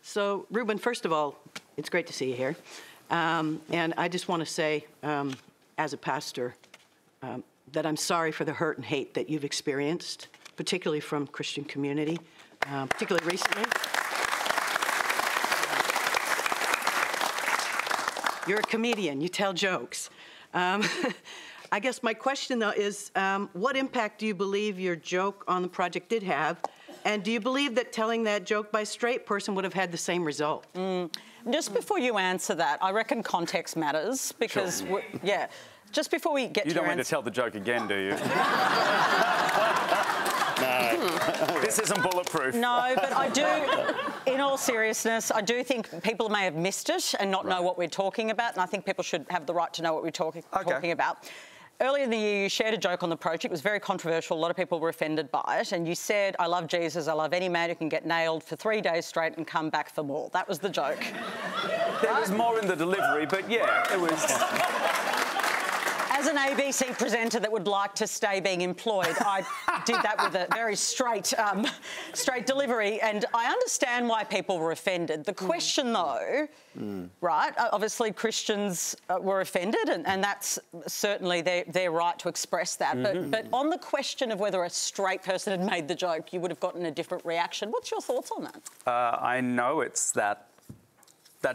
So, Reuben, first of all, it's great to see you here. And I just want to say, as a pastor, that I'm sorry for the hurt and hate that you've experienced, particularly from Christian community, particularly recently. You're a comedian. You tell jokes. I guess my question, though, is what impact do you believe your joke on the project did have? And do you believe that telling that joke by a straight person would have had the same result? Just before you answer that, I recken context matters because, Sure. yeah, just before we get to You don't want to tell the joke again, do you? No. This isn't bulletproof. No, but I do, in all seriousness, I do think people may have missed it and not know what we're talking about, and I think people should have the right to know what we're talking about. Earlier in the year, you shared a joke on the project. It was very controversial. A lot of people were offended by it. And you said, I love Jesus. I love any man who can get nailed for 3 days straight and come back for more. That was the joke. There was more in the delivery, but yeah, it was... As an ABC presenter that would like to stay being employed, I did that with a very straight delivery, and I understand why people were offended. The question, though, right, obviously Christians were offended, and that's certainly their right to express that, but on the question of whether a straight person had made the joke, you would have gotten a different reaction. What's your thoughts on that? I know it's that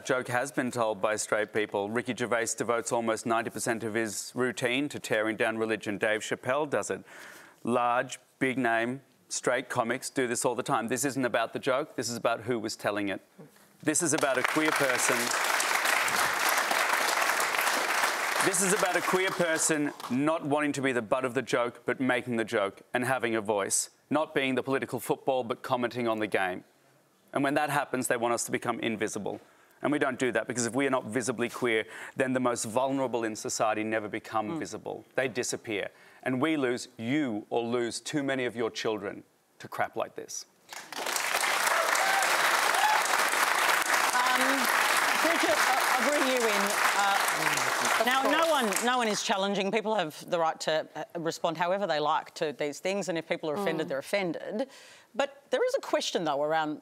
joke has been told by straight people. Ricky Gervais devotes almost 90% of his routine to tearing down religion. Dave Chappelle does it. Large, big name, straight comics do this all the time. This isn't about the joke. This is about who was telling it. This is about a queer person. This is about a queer person not wanting to be the butt of the joke, but making the joke and having a voice. Not being the political football, but commenting on the game. And when that happens, they want us to become invisible. And we don't do that, because if we are not visibly queer, then the most vulnerable in society never become visible. They disappear. And we lose, you or lose too many of your children to crap like this. Bridget, I'll bring you in. Now, no one is challenging. People have the right to respond however they like to these things, and if people are offended, they're offended. But there is a question, though, around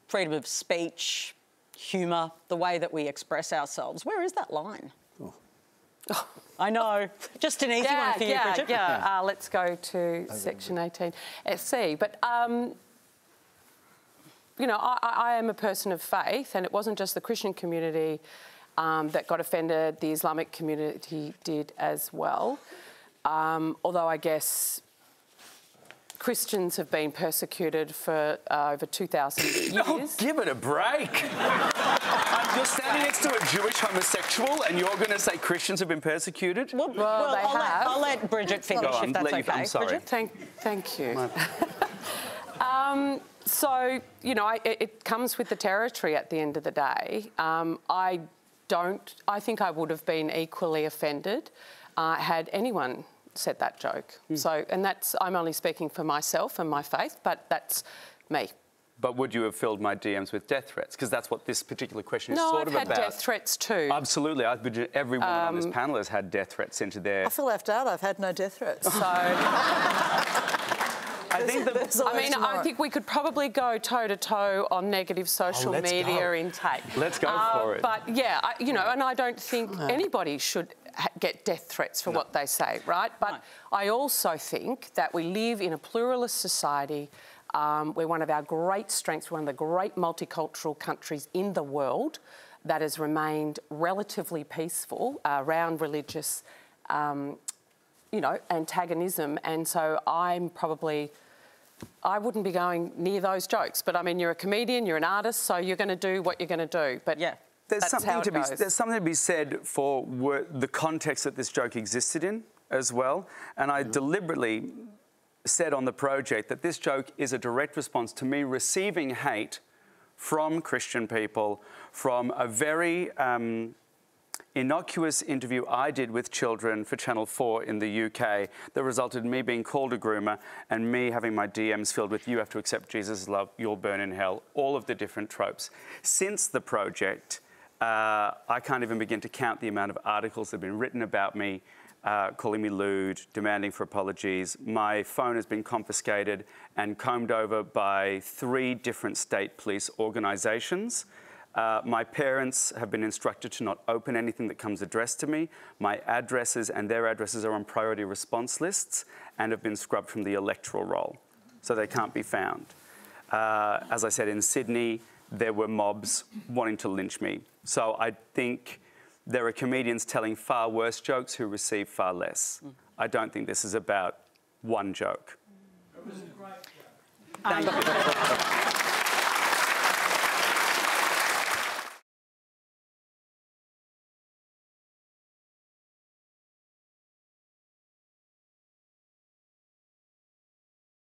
freedom of speech, humour, the way that we express ourselves. Where is that line? I know. Just an easy one for you, Bridget. Let's go to Section 18 SC. But, you know, I am a person of faith, and it wasn't just the Christian community that got offended. The Islamic community did as well. Although I guess Christians have been persecuted for over 2,000 years. Oh, give it a break. You're standing next to a Jewish homosexual and you're going to say Christians have been persecuted? Well, they have. I'll let Bridget finish, if that's okay. I'm sorry. Bridget? Thank you. So, you know, it comes with the territory at the end of the day. I think I would have been equally offended had anyone said that joke. So, and I'm only speaking for myself and my faith, but that's me. But would you have filled my DMs with death threats? Because that's what this particular question is sort of about. No, I've had death threats too. Absolutely. Every woman on this panel has had death threats into their... I feel left out. I've had no death threats. So... I think we could probably go toe-to-toe on negative social media intake. Let's go for it. But, yeah, you know, and I don't think anybody should get death threats for what they say, right? But I also think that we live in a pluralist society where one of our great strengths, one of the great multicultural countries in the world that has remained relatively peaceful around religious, you know, antagonism. And so I wouldn't be going near those jokes. But, I mean, you're a comedian, you're an artist, so you're going to do what you're going to do. But yeah, there's something to be said for the context that this joke existed in as well. And I deliberately said on the project that this joke is a direct response to me receiving hate from Christian people, from a very innocuous interview I did with children for Channel 4 in the UK that resulted in me being called a groomer and me having my DMs filled with "you have to accept Jesus' love, you'll burn in hell," all of the different tropes. Since the project, I can't even begin to count the amount of articles that have been written about me calling me lewd, demanding for apologies. My phone has been confiscated and combed over by 3 different state police organisations. My parents have been instructed to not open anything that comes addressed to me. My addresses and their addresses are on priority response lists and have been scrubbed from the electoral roll, so they can't be found. As I said, in Sydney, there were mobs wanting to lynch me. So I think there are comedians telling far worse jokes who receive far less. I don't think this is about one joke. It was a great joke. Thank you.